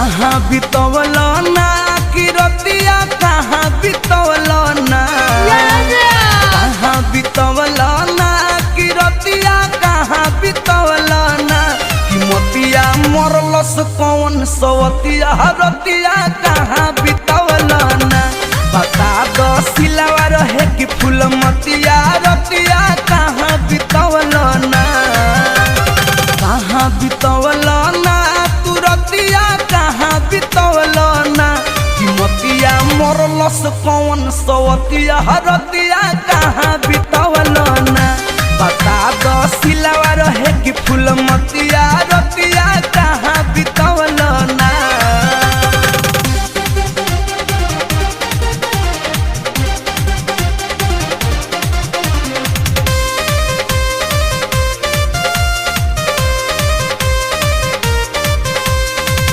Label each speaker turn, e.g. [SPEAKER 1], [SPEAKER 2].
[SPEAKER 1] कहाँ बितवल ना कि रतिया कहाँ बितवल ना कहाँ बितवल ना कि रतिया कहाँ बितवल ना कि मोतिया मरलस कौन सवतिया रतिया कहाँ बितवल ना बता दो सिलावा रहे कि फूल मतिया रतिया कहाँ बितवल ना कहाँ बितवल ना तू रतिया कहाँ बितवल ना कि मोतिया मरलस कौन सवतिया रतिया कहाँ बितवल ना बता दो सिलावा रहे कि फूल मतिया